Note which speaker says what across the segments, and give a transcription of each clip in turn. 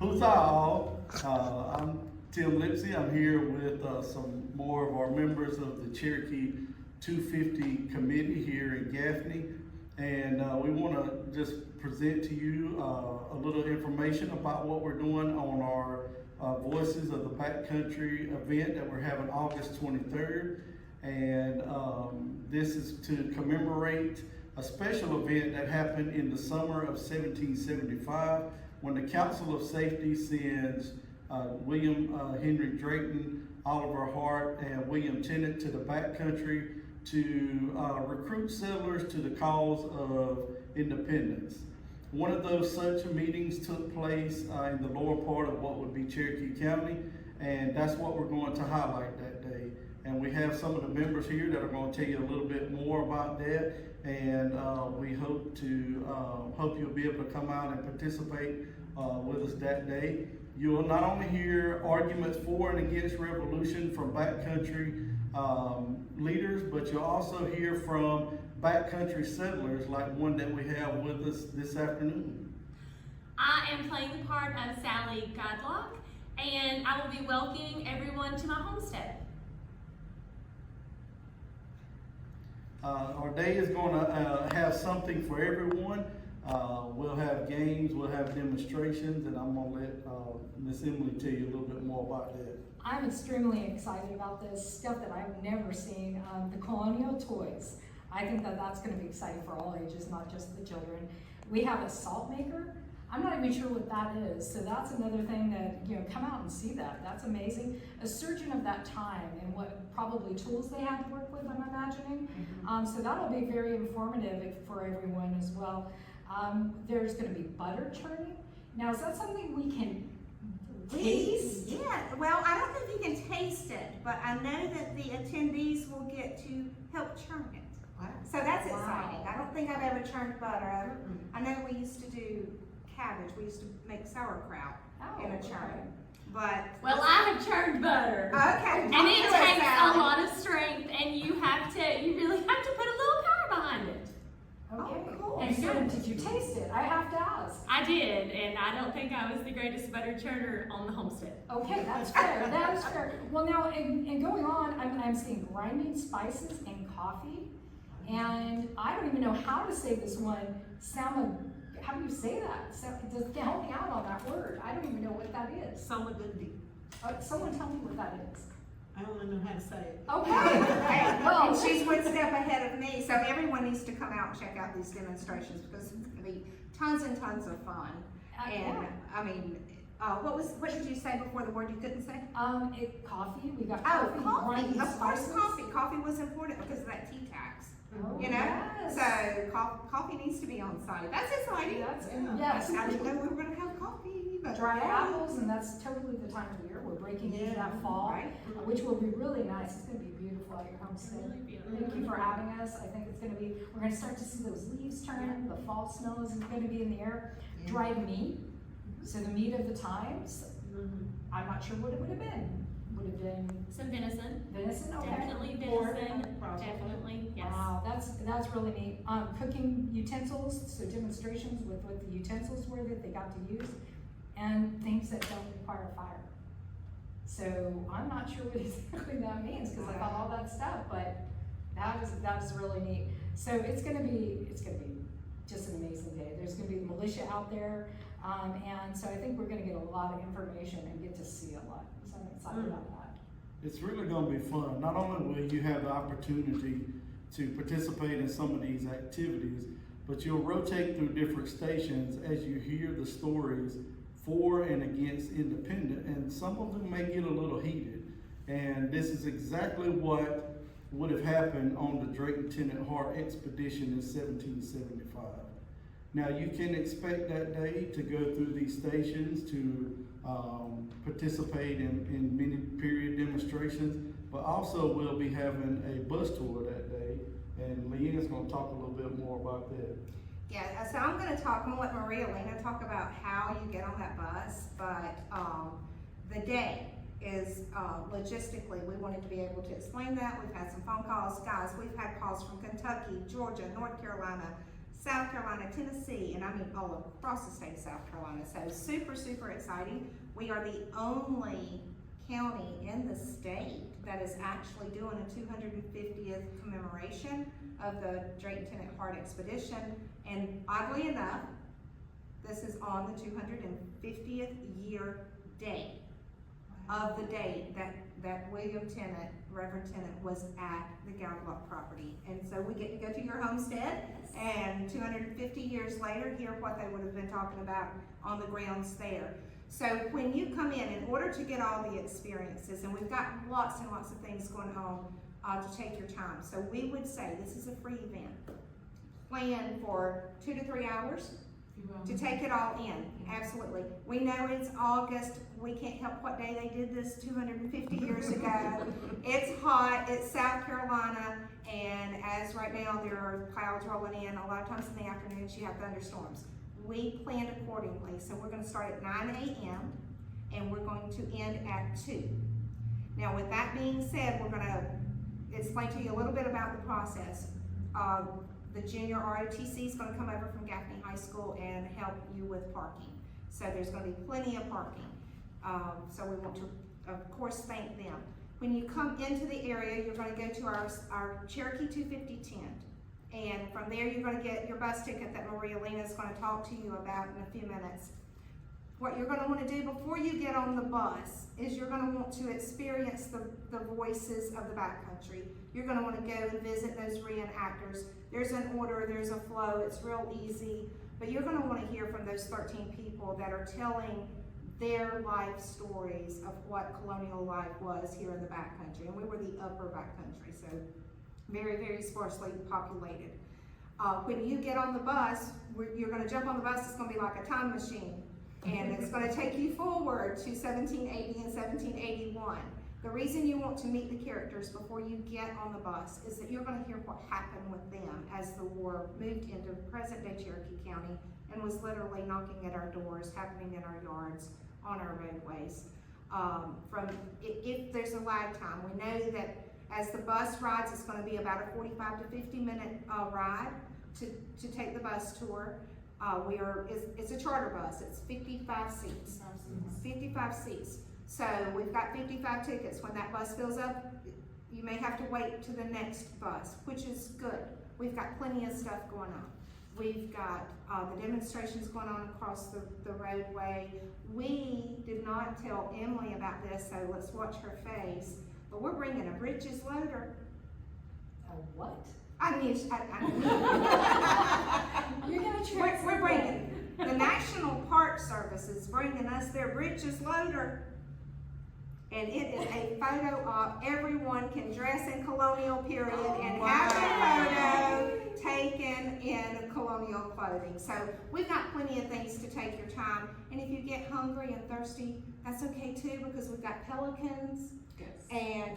Speaker 1: Who's all? I'm Tim Lipsy. I'm here with some more of our members of the Cherokee 250 committee here in Gaffney. And we want to just present to you a little information about what we're doing on our Voices of the Backcountry event that we're having August 23rd. And this is to commemorate a special event that happened in the summer of 1775 when the Council of Safety sends William Henry Drayton, Oliver Hart, and William Tennant to the backcountry to recruit settlers to the cause of independence. One of those such meetings took place in the lower part of what would be Cherokee County, and that's what we're going to highlight that day. And we have some of the members here that are going to tell you a little bit more about that, and we hope you'll be able to come out and participate with us that day. You'll not only hear arguments for and against revolution from backcountry leaders, but you'll also hear from backcountry settlers like one that we have with us this afternoon.
Speaker 2: I am playing the part of Sally Godlock, and I will be welcoming everyone to my homestead.
Speaker 1: Our day is going to have something for everyone. We'll have games, we'll have demonstrations, and I'm going to let Miss Emily tell you a little bit more about that.
Speaker 3: I'm extremely excited about this stuff that I've never seen, the colonial toys. I think that that's going to be exciting for all ages, not just the children. We have a salt maker. I'm not even sure what that is, so that's another thing that, come out and see that. That's amazing. A surgeon of that time and what probably tools they had to work with, I'm imagining. So that'll be very informative for everyone as well. There's going to be butter churning. Now, is that something we can taste?
Speaker 4: Yeah, well, I don't know if you can taste it, but I know that the attendees will get to help churn it.
Speaker 3: Wow.
Speaker 4: So that's
Speaker 3: Wow.
Speaker 4: exciting. I don't think I've ever churned butter. I know we used to do cabbage. We used to make sauerkraut in a churn. But
Speaker 2: Well, I have churned butter.
Speaker 4: okay,
Speaker 2: And it takes a lot of strength, and you really have to put a little power behind it.
Speaker 3: Okay,
Speaker 4: Oh,
Speaker 3: cool.
Speaker 2: And
Speaker 3: So
Speaker 2: good.
Speaker 3: did you taste it? I have to ask.
Speaker 2: I did, and I don't think I was the greatest butter churner on the homestead.
Speaker 3: Okay, that's fair. That is fair. Well, now, and going on, I'm seeing grinding spices and coffee, and I don't even know how to say this one. How do you say that? So, just help me out on that word. I don't even know what that is.
Speaker 5: Salagundi.
Speaker 3: Someone tell me what that is.
Speaker 5: I don't know how to say it.
Speaker 3: Okay.
Speaker 4: and she's one step ahead of me, so everyone needs to come out and check out these demonstrations because it's going to be tons and tons of fun. And I mean, what did you say before the word you couldn't say?
Speaker 3: Coffee. We got
Speaker 4: Oh,
Speaker 3: coffee.
Speaker 4: coffee.
Speaker 3: grinding
Speaker 4: Of course,
Speaker 3: spices.
Speaker 4: coffee. Coffee was important because of that tea tax.
Speaker 3: Oh,
Speaker 4: You know,
Speaker 3: yes.
Speaker 4: so coffee needs to be on site. That's exciting.
Speaker 3: Yes.
Speaker 4: I didn't know we were going to have coffee, but
Speaker 3: Dry apples, and that's totally the time of year. We're breaking into that fall,
Speaker 4: Right.
Speaker 3: which will be really nice. It's going to be beautiful at your homestead.
Speaker 2: Really beautiful.
Speaker 3: Thank you for having us. I think it's going to be, we're going to start to see those leaves turn. The fall smell is going to be in the air.
Speaker 5: Yeah.
Speaker 3: Dried meat, so the meat of the times. I'm not sure what it would have been. Would have been
Speaker 2: Some venison.
Speaker 3: venison, okay?
Speaker 2: Definitely
Speaker 3: Pork,
Speaker 2: venison.
Speaker 3: probably.
Speaker 2: Definitely, yes.
Speaker 3: Wow, that's really neat. Cooking utensils, so demonstrations with what the utensils were that they got to use, and things that don't require fire. So I'm not sure what exactly that means because I thought all that stuff, but that's really neat. So it's gonna be just an amazing day. There's gonna be militia out there, and so I think we're gonna get a lot of information and get to see a lot. So I'm excited about that.
Speaker 1: It's really going to be fun. Not only will you have the opportunity to participate in some of these activities, but you'll rotate through different stations as you hear the stories for and against independence, and some of them may get a little heated. And this is exactly what would have happened on the Drayton Tennant Hart expedition in 1775. Now you can expect that day to go through these stations to participate in many period demonstrations, but also we'll be having a bus tour that day, and Leanne's going to talk a little bit more about that.
Speaker 4: Yeah, so I'm going to let Maria Lena talk about how you get on that bus, but the day is logistically, we wanted to be able to explain that. We've had some phone calls. Guys, we've had calls from Kentucky, Georgia, North Carolina, South Carolina, Tennessee, and I mean all across the state of South Carolina. So super, super exciting. We are the only county in the state that is actually doing a 250th commemoration of the Drayton Tennant Hart Expedition. And oddly enough, this is on the 250th year date of the date that William Tennant, Reverend Tennant, was at the Gallagher property. And so we get to go to your homestead and 250 years later hear what they would have been talking about on the grounds there. So when you come in order to get all the experiences, and we've got lots and lots of things going on to take your time. So we would say this is a free event. Plan for 2 to 3 hours to take it all in, absolutely. We know it's August, we can't help what day they did this 250 years ago. It's hot, it's South Carolina, and as right now there are clouds rolling in, a lot of times in the afternoons you have thunderstorms. We planned accordingly, so we're gonna start at 9 a.m. and we're going to end at 2. Now with that being said, we're gonna explain to you a little bit about the process. The junior ROTC is going to come over from Gaffney High School and help you with parking. So there's going to be plenty of parking. So we want to, of course, thank them. When you come into the area, you're going to go to our Cherokee 250 tent. And from there, you're going to get your bus ticket that Maria Lena is going to talk to you about in a few minutes. What you're going to want to do before you get on the bus is you're going to want to experience the voices of the backcountry. You're going to want to go and visit those reenactors. There's an order, there's a flow, it's real easy, but you're going to want to hear from those 13 people that are telling their life stories of what colonial life was here in the backcountry. And we were the upper backcountry, so very, very sparsely populated. When you get on the bus, you're going to jump on the bus, it's going to be like a time machine. And it's going to take you forward to 1780 and 1781. The reason you want to meet the characters before you get on the bus is that you're going to hear what happened with them as the war moved into present-day Cherokee County and was literally knocking at our doors, happening in our yards, on our roadways. If there's a lag time, we know that as the bus rides, it's going to be about a 45 to 50 minute ride to take the bus tour. It's a charter bus, it's 55 seats. 55 seats. So we've got 55 tickets. When that bus fills up, you may have to wait to the next bus, which is good. We've got plenty of stuff going on. We've got the demonstrations going on across the roadway. We did not tell Emily about this, so let's watch her face. But we're bringing a britches loader.
Speaker 3: A what?
Speaker 4: I knew.
Speaker 3: You're gonna
Speaker 4: We're bringing, the National Park Service is bringing us their britches loader. And it is a photo op. Everyone can dress in colonial period and have a photo taken in colonial clothing. So we've got plenty of things to take your time. And if you get hungry and thirsty, that's okay too, because we've got pelicans and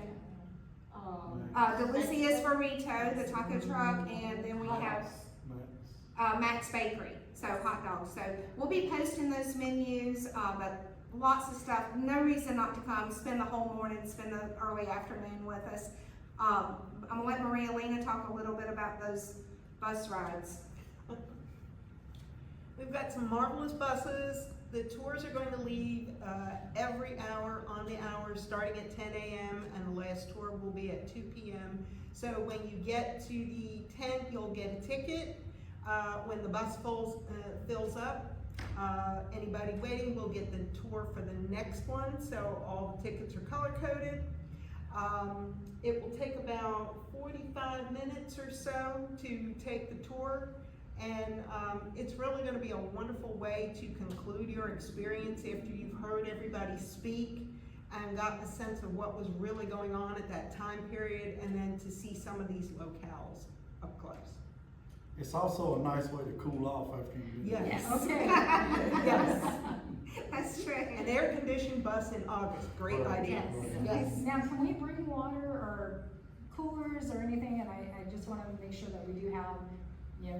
Speaker 4: Delicious Burrito, the taco truck, and then we have Max Bakery, so hot dogs. So we'll be posting those menus, but lots of stuff. No reason not to come. Spend the whole morning, spend the early afternoon with us. I'm gonna let Maria Lena talk a little bit about those bus rides.
Speaker 5: We've got some marvelous buses. The tours are going to leave every hour on the hour, starting at 10 a.m. and the last tour will be at 2 p.m. So when you get to the tent, you'll get a ticket. When the bus fills up, anybody waiting will get the tour for the next one, so all the tickets are color-coded. It will take about 45 minutes or so to take the tour, and it's really going to be a wonderful way to conclude your experience after you've heard everybody speak and got a sense of what was really going on at that time period, and then to see some of these locales up close.
Speaker 1: It's also a nice way to cool off after you do that.
Speaker 5: Yes.
Speaker 3: Okay.
Speaker 5: Yes.
Speaker 4: That's true.
Speaker 5: An air-conditioned bus in August, great
Speaker 1: Right.
Speaker 5: idea.
Speaker 3: Yes. Now, can we bring water or coolers or anything? And I just want to make sure that we do have,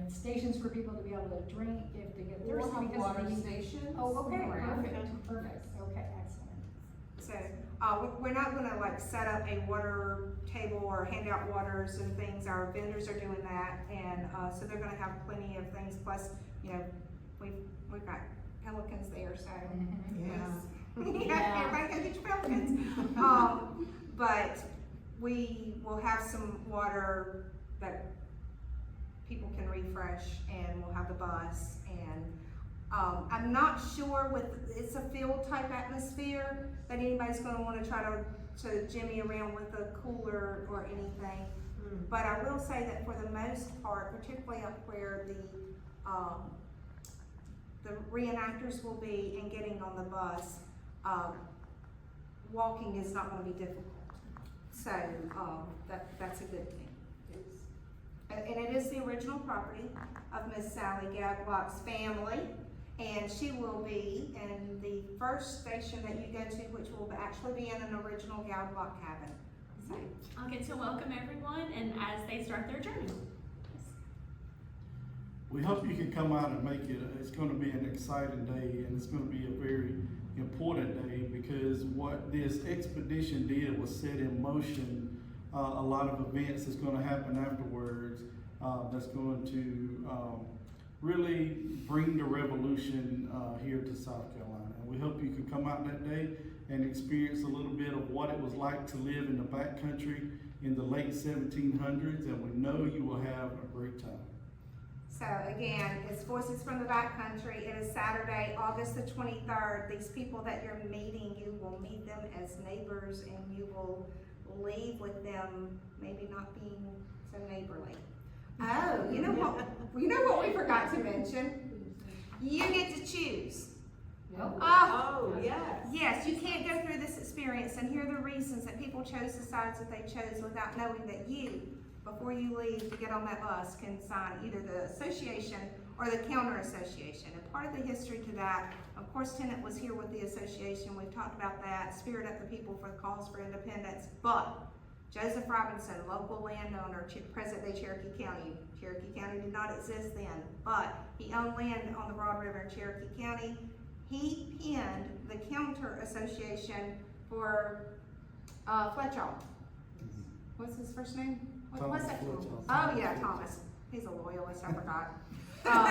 Speaker 3: stations for people to be able to drink if they get thirsty.
Speaker 6: We'll have
Speaker 3: because
Speaker 6: water
Speaker 3: of the heat.
Speaker 6: stations.
Speaker 3: Oh, okay,
Speaker 6: around.
Speaker 3: perfect, okay, excellent.
Speaker 4: So, we're not gonna like set up a water table or hand out waters and things. Our vendors are doing that, and, so they're gonna have plenty of things, plus, you know, we've got pelicans there, so. Yeah, everybody go get your pelicans. But we will have some water that people can refresh, and we'll have the bus, and I'm not sure it's a field type atmosphere that anybody's gonna wanna try to jimmy around with a cooler or anything. But I will say that for the most part, particularly up where the reenactors will be and getting on the bus, walking is not gonna be difficult. So, that's a good thing. And it is the original property of Miss Sally Gadlock's family, and she will be in the first station that you go to, which will actually be in an original Gadlock cabin. So,
Speaker 2: I'll get to welcome everyone and as they start their journey.
Speaker 1: We hope you can come out and make it. It's going to be an exciting day, and it's going to be a very important day, because what this expedition did was set in motion a lot of events that's going to happen afterwards, that's going to really bring the revolution here to South Carolina. And we hope you can come out that day and experience a little bit of what it was like to live in the backcountry in the late 1700s, and we know you will have a great time.
Speaker 4: So again, it's Voices from the Backcountry. It is Saturday, August the 23rd. These people that you're meeting, you will meet them as neighbors, and you will leave with them maybe not being so neighborly. Oh, you know what we forgot to mention? You get to choose.
Speaker 5: Oh, yes.
Speaker 4: Yes, you can't go through this experience and hear the reasons that people chose the sides that they chose without knowing that you, before you leave to get on that bus, can sign either the association or the counter association. And part of the history to that, of course, Tennant was here with the association. We've talked about that, Spirit Up the People for the Cause for Independence. But Joseph Robinson, local landowner, present-day Cherokee County. Cherokee County did not exist then, but he owned land on the Broad River in Cherokee County. He penned the counter association for Fletcher. What's his first name? What's that? Oh yeah, Thomas. He's a loyalist, I forgot. No,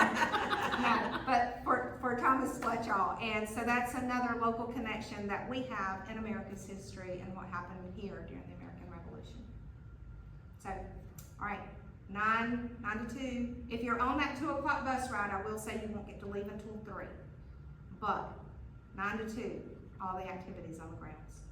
Speaker 4: but for Thomas Fletcher. And so that's another local connection that we have in America's history and what happened here during the American Revolution. So, all right, 9 to 2. If you're on that 2 o'clock bus ride, I will say you won't get to leave until 3. But 9 to 2, all the activities on the grounds.